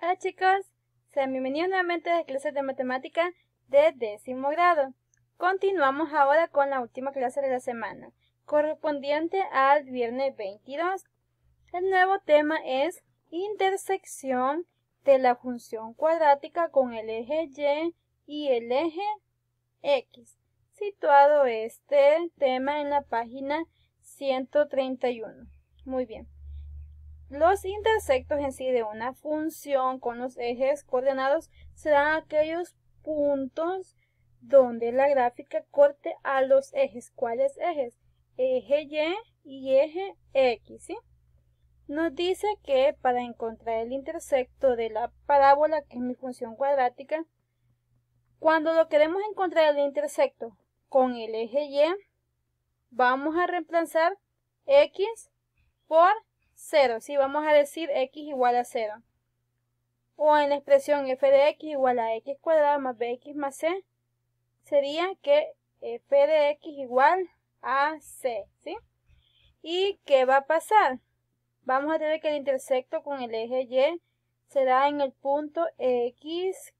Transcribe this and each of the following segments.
Hola chicos, sean bienvenidos nuevamente a las clases de matemática de 10º grado. Continuamos ahora con la última clase de la semana, correspondiente al viernes 22. El nuevo tema es intersección de la función cuadrática con el eje Y y el eje X. Situado este tema en la página 131. Muy bien. Los intersectos en sí de una función con los ejes coordenados serán aquellos puntos donde la gráfica corte a los ejes. ¿Cuáles ejes? Eje Y y eje X, ¿sí? Nos dice que para encontrar el intersecto de la parábola, que es mi función cuadrática, cuando lo queremos encontrar el intersecto con el eje Y, vamos a reemplazar X por 0, ¿sí? Vamos a decir x igual a 0. O en la expresión f de x igual a x cuadrado más bx más c, sería que f de x igual a c, ¿sí? ¿Y qué va a pasar? Vamos a tener que el intersecto con el eje y será en el punto x,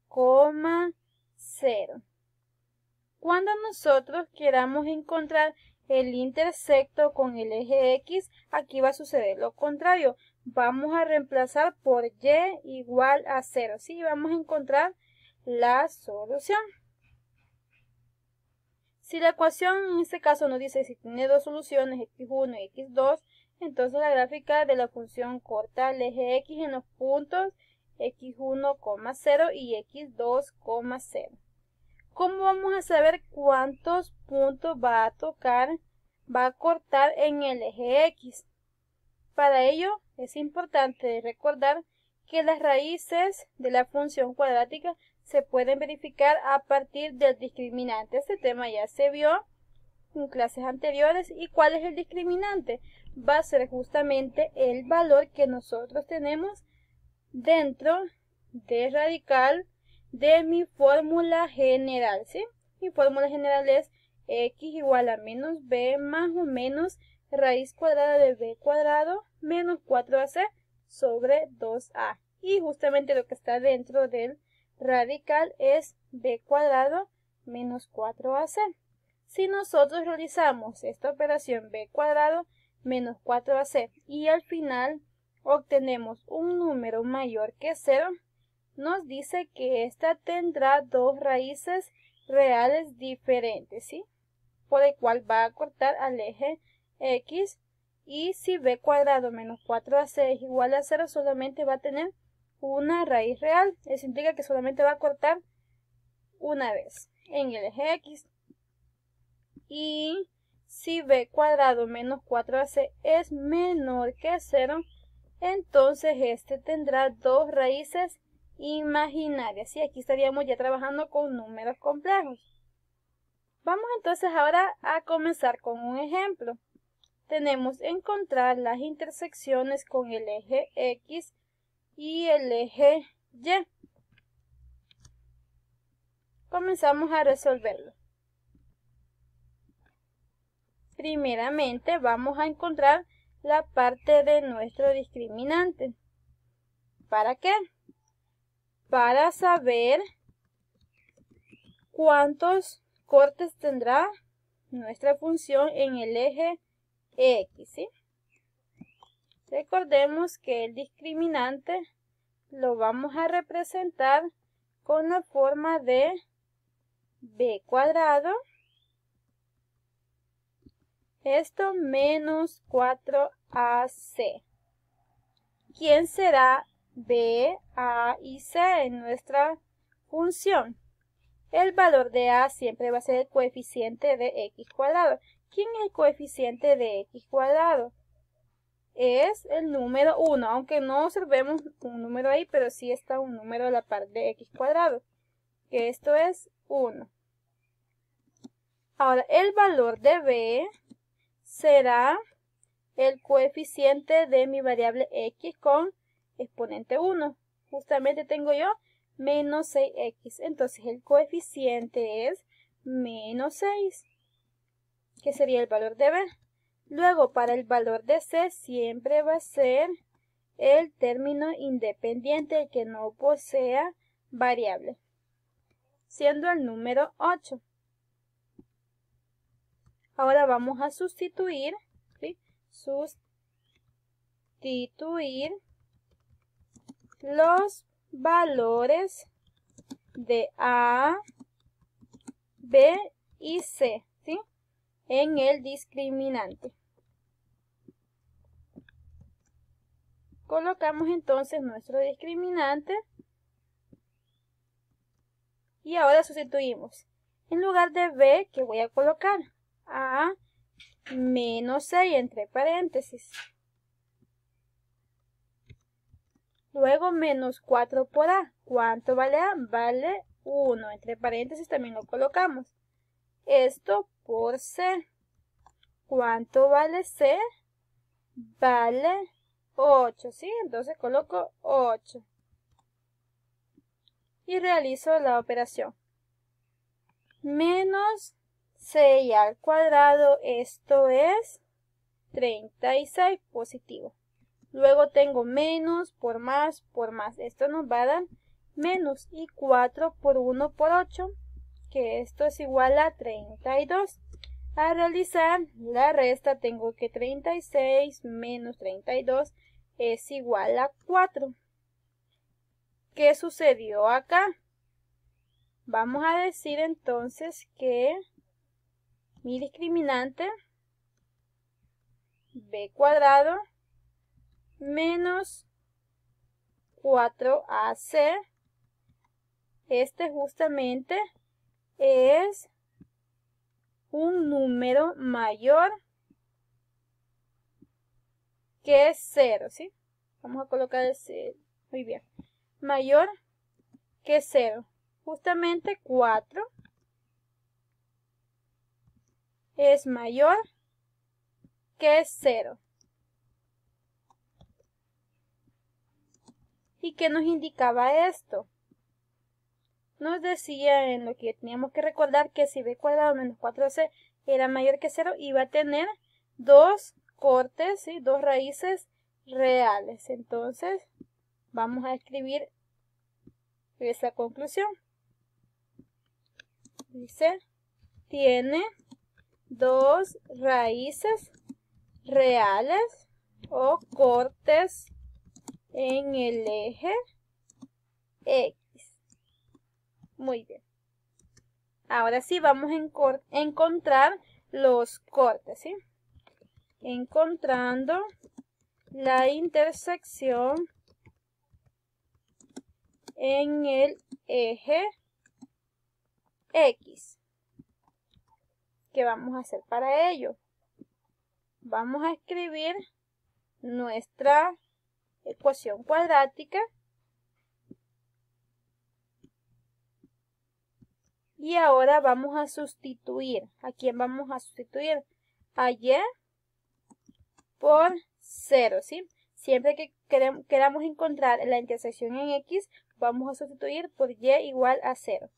0. Cuando nosotros queramos encontrar el intersecto con el eje X, aquí va a suceder lo contrario. Vamos a reemplazar por Y igual a 0. ¿Sí? Vamos a encontrar la solución. Si la ecuación en este caso nos dice si tiene dos soluciones, x1 y x2, entonces la gráfica de la función corta al eje X en los puntos x1, 0 y x2, 0. ¿Cómo vamos a saber cuántos puntos va a cortar en el eje X? Para ello es importante recordar que las raíces de la función cuadrática se pueden verificar a partir del discriminante. Este tema ya se vio en clases anteriores. ¿Y cuál es el discriminante? Va a ser justamente el valor que nosotros tenemos dentro de radical de mi fórmula general, ¿sí? Mi fórmula general es x igual a menos b más o menos raíz cuadrada de b cuadrado menos 4ac sobre 2a. Y justamente lo que está dentro del radical es b cuadrado menos 4ac. Si nosotros realizamos esta operación b cuadrado menos 4ac y al final obtenemos un número mayor que 0, nos dice que ésta tendrá dos raíces reales diferentes, ¿sí? Por el cual va a cortar al eje X, y si b cuadrado menos 4ac es igual a 0, solamente va a tener una raíz real. Eso implica que solamente va a cortar una vez en el eje X. Y si b cuadrado menos 4ac es menor que 0, entonces este tendrá dos raíces imaginarias. Y aquí estaríamos ya trabajando con números complejos. Vamos entonces ahora a comenzar con un ejemplo. Tenemos encontrar las intersecciones con el eje X y el eje Y. Comenzamos a resolverlo. Primeramente vamos a encontrar la parte de nuestro discriminante. ¿Para qué? Para saber cuántos cortes tendrá nuestra función en el eje X, ¿sí? Recordemos que el discriminante lo vamos a representar con la forma de b cuadrado, esto menos 4ac. ¿Quién será b, a y c en nuestra función? El valor de a siempre va a ser el coeficiente de x cuadrado. ¿Quién es el coeficiente de x cuadrado? Es el número 1, aunque no observemos un número ahí, pero sí está un número a la par de x cuadrado, que esto es 1. Ahora, el valor de b será el coeficiente de mi variable x con exponente 1. Justamente tengo yo menos 6x. Entonces el coeficiente es menos 6, que sería el valor de b. Luego, para el valor de c siempre va a ser el término independiente, el que no posea variable, siendo el número 8. Ahora vamos a sustituir, ¿sí? Sustituir los valores de A, B y C, ¿sí? En el discriminante. Colocamos entonces nuestro discriminante y ahora sustituimos. En lugar de B, ¿qué voy a colocar? A menos C y entre paréntesis. Luego menos 4 por A. ¿Cuánto vale A? Vale 1. Entre paréntesis también lo colocamos. Esto por C. ¿Cuánto vale C? Vale 8, ¿sí? Entonces coloco 8. Y realizo la operación. Menos 6 al cuadrado, esto es 36 positivo. Luego tengo menos por más. Esto nos va a dar menos. Y 4 por 1 por 8, que esto es igual a 32. Al realizar la resta tengo que 36 menos 32 es igual a 4. ¿Qué sucedió acá? Vamos a decir entonces que mi discriminante b cuadrado menos 4ac, este justamente es un número mayor que 0, ¿sí? Vamos a colocar el 0, muy bien, mayor que 0. Justamente 4 es mayor que 0. ¿Y qué nos indicaba esto? Nos decía en lo que teníamos que recordar que si b cuadrado menos 4c era mayor que 0, iba a tener dos cortes, ¿sí? Dos raíces reales. Entonces, vamos a escribir esa conclusión. Dice, tiene dos raíces reales o cortes en el eje X. Muy bien. Ahora sí vamos a encontrar los cortes, ¿sí? Encontrando la intersección en el eje X. ¿Qué vamos a hacer para ello? Vamos a escribir nuestra ecuación cuadrática y ahora vamos a sustituir. ¿A quién vamos a sustituir? A y por 0, ¿sí? Siempre que queramos encontrar la intersección en x, vamos a sustituir por y igual a 0.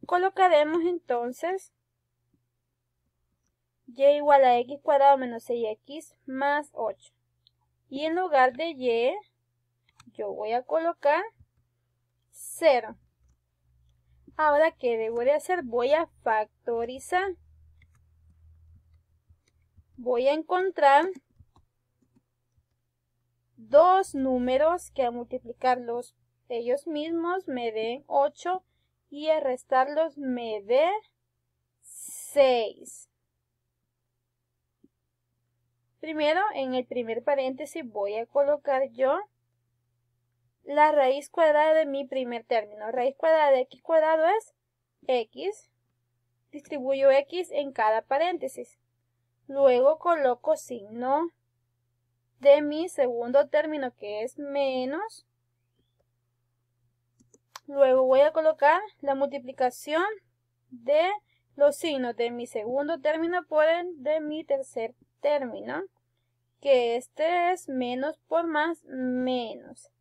Colocaremos entonces y igual a x cuadrado menos 6x más 8. Y en lugar de y, yo voy a colocar 0. Ahora, ¿qué debo de hacer? Voy a factorizar. Voy a encontrar dos números que a multiplicarlos ellos mismos me den 8 y a restarlos me dé 6. Primero, en el primer paréntesis voy a colocar yo la raíz cuadrada de mi primer término. Raíz cuadrada de x cuadrado es x. Distribuyo x en cada paréntesis. Luego coloco signo de mi segundo término, que es menos. Luego voy a colocar la multiplicación de los signos de mi segundo término por el de mi tercer término, que este es menos por más, menos.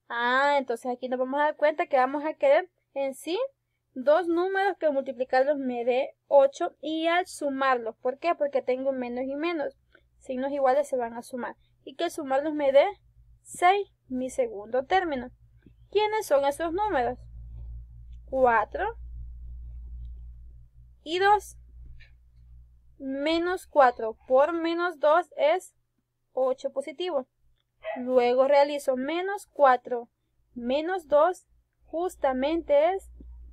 Entonces aquí nos vamos a dar cuenta que vamos a querer en sí dos números que multiplicarlos me dé 8 y al sumarlos. ¿Por qué? Porque tengo menos y menos. Signos iguales se van a sumar. Y que al sumarlos me dé 6, mi segundo término. ¿Quiénes son esos números? 4 y 2. Menos 4 por menos 2 es 8 positivo. Luego realizo menos 4 menos 2, justamente es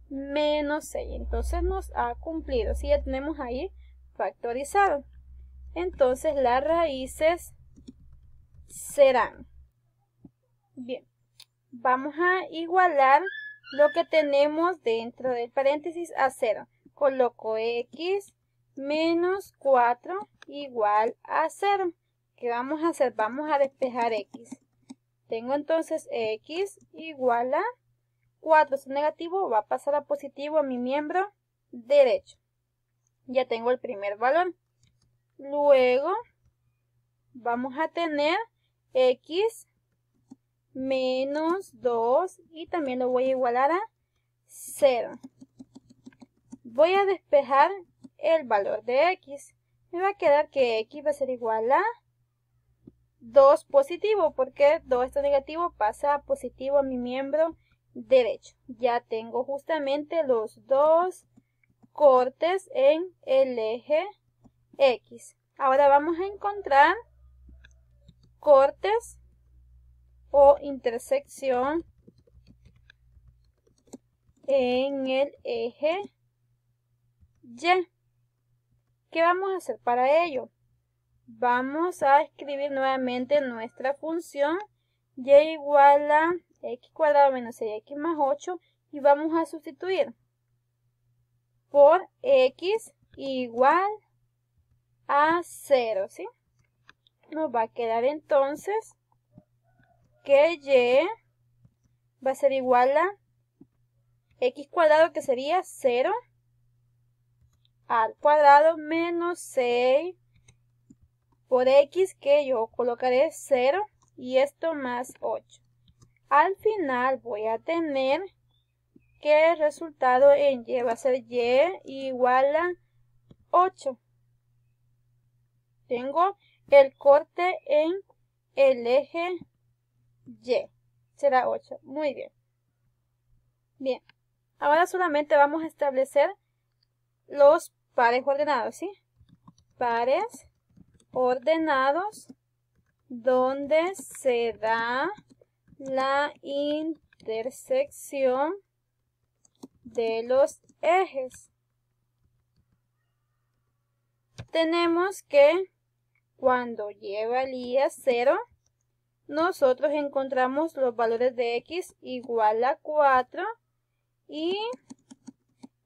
menos 6. Entonces nos ha cumplido. Si ya tenemos ahí factorizado. Entonces las raíces serán. Bien. Vamos a igualar lo que tenemos dentro del paréntesis a 0. Coloco x menos 4 igual a 0. ¿Qué vamos a hacer? Vamos a despejar x. Tengo entonces x igual a 4. Es negativo, va a pasar a positivo a mi miembro derecho. Ya tengo el primer valor. Luego vamos a tener x menos 2 y también lo voy a igualar a 0. Voy a despejar el valor de x. Me va a quedar que x va a ser igual a 2 positivo, porque 2 está negativo, pasa a positivo a mi miembro derecho. Ya tengo justamente los dos cortes en el eje X. Ahora vamos a encontrar cortes o intersección en el eje Y. ¿Qué vamos a hacer para ello? Vamos a escribir nuevamente nuestra función y igual a x cuadrado menos 6x más 8 y vamos a sustituir por x igual a 0, ¿sí? Nos va a quedar entonces que y va a ser igual a x cuadrado, que sería 0 al cuadrado menos 6 por x, que yo colocaré 0 y esto más 8. Al final voy a tener que el resultado en y va a ser y igual a 8. Tengo el corte en el eje Y. Será 8. Muy bien. Bien. Ahora solamente vamos a establecer los pares ordenados, ¿sí? Pares ordenados donde se da la intersección de los ejes. Tenemos que cuando y valía 0, nosotros encontramos los valores de x igual a 4 y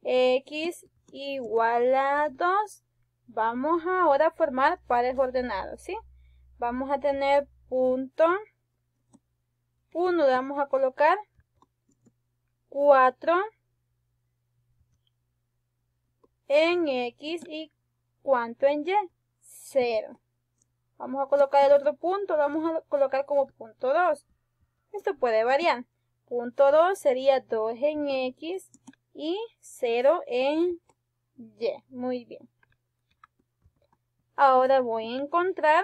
x igual a 2. Vamos ahora a formar pares ordenados, ¿sí? Vamos a tener punto 1, le vamos a colocar 4 en x y ¿cuánto en y? 0. Vamos a colocar el otro punto, lo vamos a colocar como punto 2. Esto puede variar. Punto 2 sería 2 en x y 0 en y. Muy bien. Ahora voy a encontrar,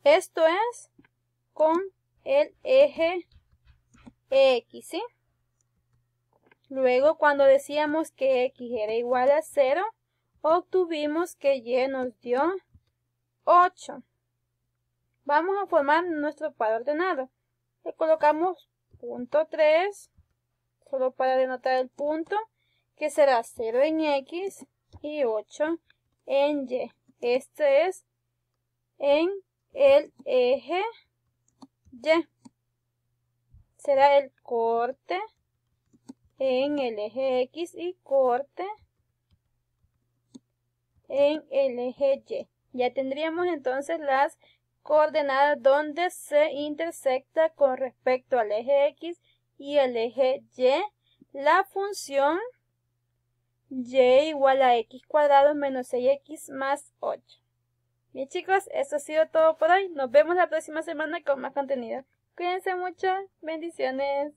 esto es con el eje x, ¿sí? Luego, cuando decíamos que x era igual a 0, obtuvimos que y nos dio 8. Vamos a formar nuestro par ordenado. Le colocamos punto 3, solo para denotar el punto, que será 0 en x y 8 en y. Este es en el eje y. Será el corte en el eje x y corte en el eje y. Ya tendríamos entonces las coordenadas donde se intersecta con respecto al eje x y el eje y la función y igual a x cuadrado menos 6x más 8. Bien chicos, esto ha sido todo por hoy. Nos vemos la próxima semana con más contenido. Cuídense mucho. Bendiciones.